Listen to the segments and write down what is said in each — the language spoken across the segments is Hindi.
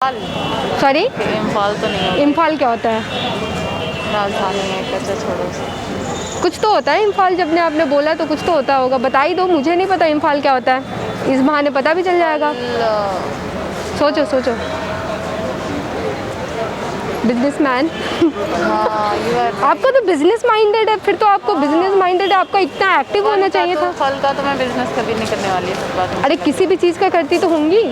सॉरी, इम्फाल तो नहीं होगा। इम्फाल क्या होता है? राजधानी है, अच्छा छोड़ो से। कुछ तो होता है इम्फाल, जब ने आपने बोला तो कुछ तो होता होगा, बता ही दो, मुझे नहीं पता इम्फाल क्या होता है, इस बहाने पता भी चल जाएगा। सोचो सोचो। बिजनेसमैन। हाँ, आपका तो बिजनेस माइंडेड है, फिर तो आपको बिजनेस माइंडेड है, आपका इतना एक्टिव होना चाहिए था। फल का तो मैं बिजनेस कभी नहीं करने वाली है, बात। अरे किसी भी चीज़ का करती तो होंगी,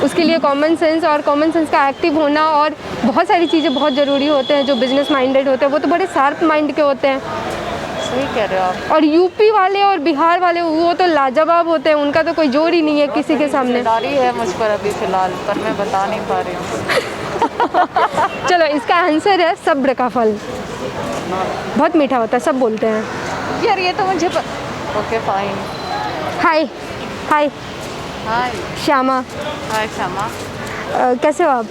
उसके लिए कॉमन सेंस और कॉमन सेंस का एक्टिव होना और बहुत सारी चीज़ें बहुत ज़रूरी होते हैं। जो बिजनेस माइंडेड होते हैं वो तो बड़े शार्प माइंड के होते हैं। सही कह रहे हो आप। और यूपी वाले और बिहार वाले वो तो लाजवाब होते हैं, उनका तो कोई जोर ही नहीं है किसी के सामने। जिम्मेदारी है मुझ पर अभी फ़िलहाल, पर मैं बता नहीं पा रही हूँ। चलो, इसका आंसर है सब्र का फल। बहुत मीठा होता है, सब बोलते हैं। यार ये तो मुझे ओके फाइन। हाय हाय हाय श्यामा। हाय श्यामा। कैसे हो आप?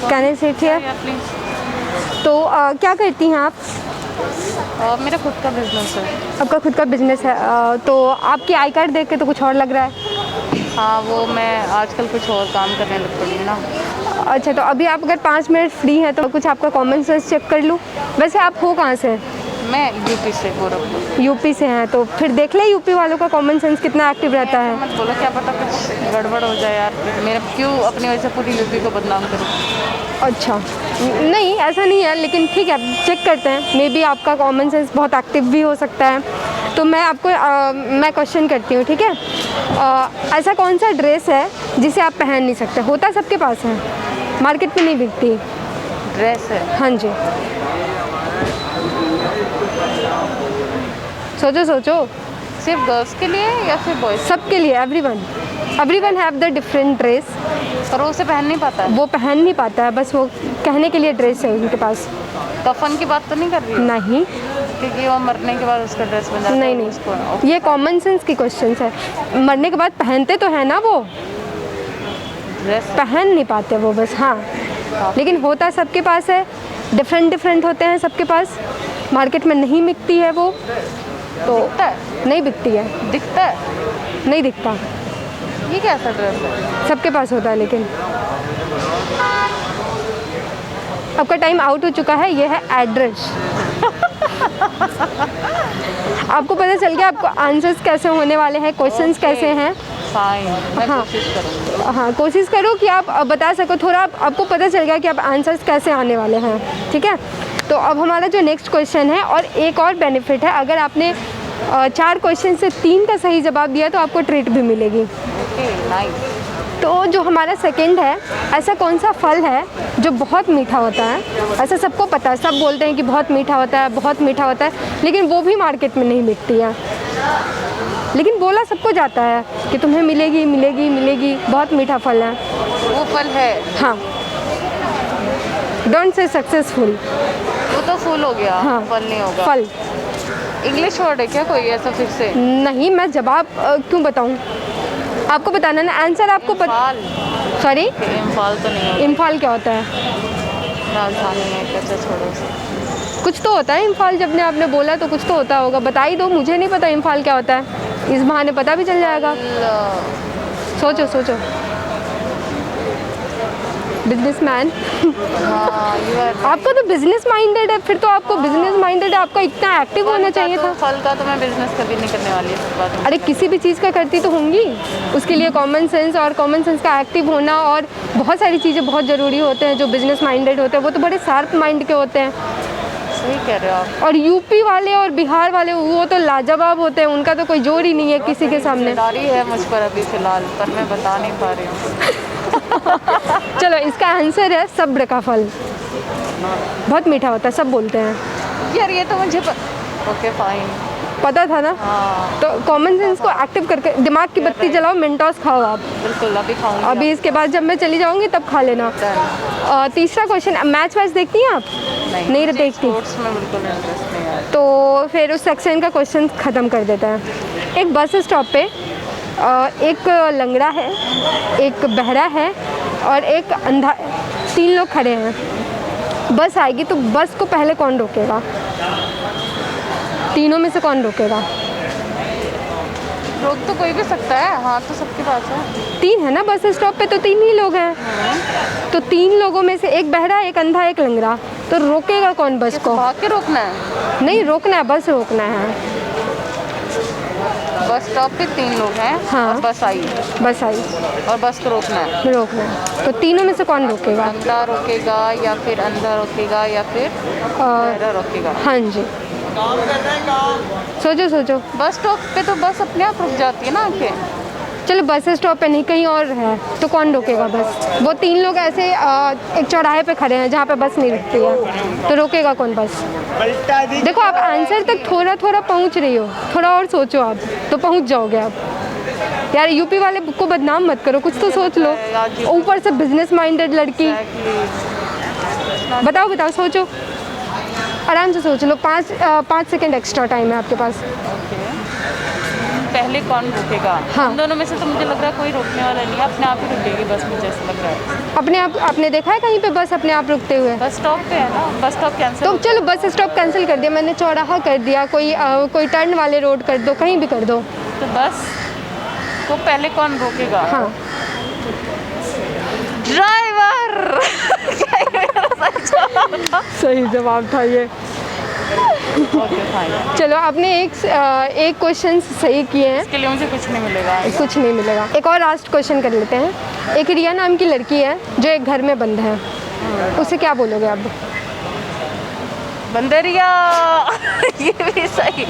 कहने से ठीक है। प्लीज़। तो क्या करती हैं आप? मेरा खुद का बिजनेस है। आपका खुद का बिजनेस है? तो आपकी आई कार्ड देख के तो कुछ और लग रहा है। हाँ, वो मैं आजकल कुछ और काम करने लग पड़ी हूँ ना। अच्छा, तो अभी आप अगर 5 मिनट फ्री हैं तो कुछ आपका कॉमन सेंस चेक कर लूँ। वैसे आप हो कहाँ से? मैं यूपी से, गोरखपुर। यूपी से हैं, तो फिर देख ले यूपी वालों का कॉमन सेंस कितना एक्टिव रहता है। मत बोलो, क्या पता कुछ गड़बड़ हो जाए यार। मेरा क्यों अपनी वजह से पूरी यूपी को बदनाम करूँ। अच्छा, नहीं ऐसा नहीं है, लेकिन ठीक है, चेक करते हैं, मे बी आपका कॉमन सेंस बहुत एक्टिव भी हो सकता है। तो मैं आपको मैं क्वेश्चन करती हूँ, ठीक है? ऐसा कौन सा ड्रेस है जिसे आप पहन नहीं सकते? होता सबके पास है, मार्केट में नहीं बिकती। ड्रेस है? हाँ जी, सोचो सोचो। सिर्फ गर्ल्स के लिए या फिर बॉयज? सबके लिए, everyone have the different dress. पर वो उसे पहन नहीं पाता है। वो पहन नहीं पाता है, बस वो कहने के लिए ड्रेस है उनके पास। कफन की बात तो नहीं कर रही है? नहीं क्योंकि वो मरने के बाद उसका ड्रेस बन जाता है। नहीं उसको नहीं, ये कॉमन सेंस की क्वेश्चन है। मरने के बाद पहनते तो है ना, वो ड्रेस पहन नहीं पाते वो बस। हाँ, लेकिन होता सबके पास है, डिफरेंट होते हैं सबके पास, मार्केट में नहीं बिकती है वो। तो दिखता है? नहीं बिकती है। दिखता है? नहीं दिखता, ये कैसा ड्रेस है? सबके पास होता है। लेकिन आपका टाइम आउट हो चुका है, ये है एड्रेस। आपको पता चल गया आपको आंसर्स कैसे होने वाले हैं, क्वेश्चंस कैसे हैं। फाइन, मैं हाँ। कोशिश करूँगी। हाँ, कोशिश करो कि आप बता सको थोड़ा, आपको पता चल गया कि आप आंसर्स कैसे आने वाले हैं, ठीक है? तो अब हमारा जो नेक्स्ट क्वेश्चन है, और एक और बेनिफिट है, अगर आपने 4 क्वेश्चन से 3 का सही जवाब दिया तो आपको ट्रीट भी मिलेगी। Okay, nice. तो जो हमारा सेकंड है, ऐसा कौन सा फल है जो बहुत मीठा होता है? ऐसा सबको पता है, सब बोलते हैं कि बहुत मीठा होता है, बहुत मीठा होता है, लेकिन वो भी मार्केट में नहीं बिकती है। लेकिन बोला सबको जाता है कि तुम्हें मिलेगी मिलेगी मिलेगी, बहुत मीठा फल है। वो फल है? हाँ, डोंट से सक्सेसफुल। वो तो फूल हो गया। हाँ, फल नहीं होगा। फल इंग्लिश वर्ड है क्या कोई ऐसा फिर से? नहीं, मैं जवाब क्यों बताऊँ, आपको बताना ना आंसर। आपको इम्फाल? सॉरी, इम्फाल तो नहीं होगा। इम्फाल क्या होता है? राजधानी है, अच्छा छोड़ो से। कुछ तो होता है इम्फाल, जब ने आपने बोला तो कुछ तो होता होगा, बता ही दो, मुझे नहीं पता इम्फाल क्या होता है, इस बहाने पता भी चल जाएगा। सोचो सोचो। बिजनेसमैन। हाँ, आपका तो बिजनेस माइंडेड है, फिर तो आपको बिजनेस माइंडेड है, आपका इतना एक्टिव होना चाहिए था। फल का तो मैं बिजनेस कभी नहीं करने वाली है, बात। अरे किसी भी चीज़ का करती तो होंगी, उसके लिए कॉमन सेंस और कॉमन सेंस का एक्टिव होना और बहुत सारी चीज़ें बहुत ज़रूरी होते हैं। जो बिजनेस माइंडेड होते हैं वो तो बड़े शार्प माइंड के होते हैं। सही कह रहे हो आप। और यूपी वाले और बिहार वाले वो तो लाजवाब होते हैं, उनका तो कोई जोर ही नहीं है किसी के सामने। जिम्मेदारी है मुझ पर अभी फ़िलहाल, पर मैं बता नहीं पा रही हूँ। चलो, इसका आंसर है सब्र का फल। बहुत मीठा होता है, सब बोलते हैं। यार ये तो मुझे ओके फाइन। पता था ना? हाँ, तो कॉमन सेंस को एक्टिव करके दिमाग की बत्ती जलाओ, मेंटोस खाओ आप। बिल्कुल, अभी खाऊंगी। अभी इसके बाद जब मैं चली जाऊंगी तब खा लेना। तीसरा क्वेश्चन, मैच वैच देखती हैं आप? नहीं देखती। स्पोर्ट्स में बिल्कुल इंटरेस्ट नहीं है। तो फिर उस सेक्शन का क्वेश्चन ख़त्म कर देता है। एक बस स्टॉप पे एक लंगड़ा है, एक बहरा है और एक अंधा, 3 लोग खड़े हैं। बस आएगी तो बस को पहले कौन रोकेगा? तीनों में से कौन रोकेगा? रोक तो कोई भी सकता है, हाँ तो सबके पास है। 3 है ना बस स्टॉप पे, तो 3 ही लोग हैं। तो 3 लोगों में से एक बहरा, एक अंधा, एक लंगड़ा, तो रोकेगा कौन बस को? भाग के रोकना है। नहीं रोकना है, बस रोकना है। बस स्टॉप पे 3 लोग हैं, हाँ। और बस आई, बस आई, और बस को रोकना है। रोकना है, तो तीनों में से कौन रोकेगा? अंधा रोकेगा, या फिर अंधा रोकेगा, या फिर बहरा रोकेगा। हाँ जी, सोचो सोचो। बस स्टॉप पे तो बस अपने आप रुक जाती है ना आके। चलो बस स्टॉप पे नहीं, कहीं और है, तो कौन रोकेगा बस? वो 3 लोग ऐसे एक चौराहे पे खड़े हैं जहाँ पे बस नहीं रुकती है, तो रोकेगा कौन बस? देखो आप आंसर तक थोड़ा थोड़ा पहुँच रही हो, थोड़ा और सोचो आप, तो पहुँच जाओगे आप। यार यूपी वाले को बदनाम मत करो, कुछ तो सोच लो। ऊपर से बिजनेस माइंडेड लड़की। बताओ बताओ, सोचो, आराम से सोच लो। 5 सेकेंड एक्स्ट्रा टाइम है आपके पास। पहले कौन रुकेगा? हाँ। हम दोनों में से तो मुझे लग रहा है कोई रोकने वाला नहीं है, अपने आप ही रुकेगी बस, मुझे ऐसा लग रहा है। अपने आप? आपने देखा है कहीं पे बस अपने आप रुकते हुए? बस स्टॉप पे है ना, बस स्टॉप कैंसिल। तो चलो बस स्टॉप कैंसिल कर दिया मैंने, चौराहा कर दिया, कोई टर्न वाले रोड कर दो, कहीं भी कर दो। तो बस को पहले कौन रोकेगा? हाँ, ड्राइवर। सही जवाब था ये। ओके फाइन, चलो आपने एक क्वेश्चन सही किए हैं, इसके लिए मुझे कुछ नहीं मिलेगा। कुछ नहीं मिलेगा। एक और लास्ट क्वेश्चन कर लेते हैं। एक रिया नाम की लड़की है जो एक घर में बंद है, उसे क्या बोलोगे आप? बंदरिया। ये भी सही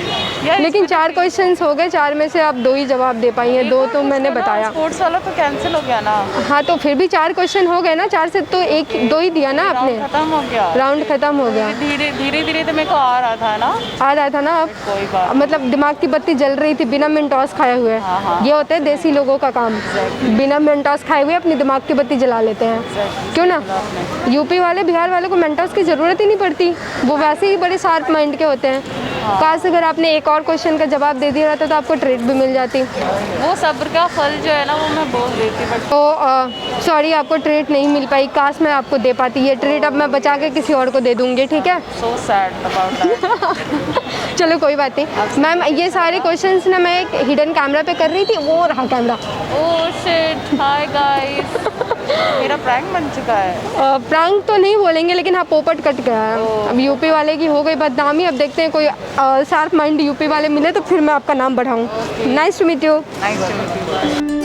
यार। लेकिन 4 क्वेश्चंस हो गए, 4 में से आप 2 ही जवाब दे पाई हैं, 2 तो मैंने बताया। स्पोर्ट्स वाला तो कैंसिल हो गया ना। हाँ तो फिर भी 4 क्वेश्चन हो गए ना, 4 से तो 2 ही दिया ना आपने। राउंड खत्म हो गया। राउंड खत्म हो गया। धीरे धीरे धीरे तो मेरे को आ रहा था ना। आ रहा था ना आप, कोई बात मतलब दिमाग की बत्ती जल रही थी बिना मिनटॉस खाए हुए। हाँ, हाँ। ये होते हैं देसी लोगों का काम, बिना मिनटॉस खाए हुए अपनी दिमाग की बत्ती जला लेते हैं। क्यों ना? यूपी वाले बिहार वालों को मिनटॉस की ज़रूरत ही नहीं पड़ती, वो वैसे ही बड़े शार्प माइंड के होते हैं। काश अगर आपने एक और क्वेश्चन का जवाब दे दिया रहता तो आपको ट्रीट भी मिल जाती। वो सब्र का फल जो है ना, वो मैं बोल देती, बट तो सॉरी आपको ट्रीट नहीं मिल पाई, काश मैं आपको दे पाती। ये ट्रीट अब मैं बचा के किसी और को दे दूँगी, ठीक है? So sad about that. चलो कोई बात नहीं मैम, ये सारे क्वेश्चंस ना मैं एक हिडन कैमरा पे कर रही थी, वो रहा camera. Oh shit, hi guys. मेरा प्रैंक बन चुका है। प्रैंक तो नहीं बोलेंगे, लेकिन हाँ पोपट कट गया है। अब यूपी वाले की हो गई बदनामी, अब देखते हैं कोई शार्प माइंड यूपी वाले मिले तो फिर मैं आपका नाम बढ़ाऊँ। Nice to meet you. Nice to meet you.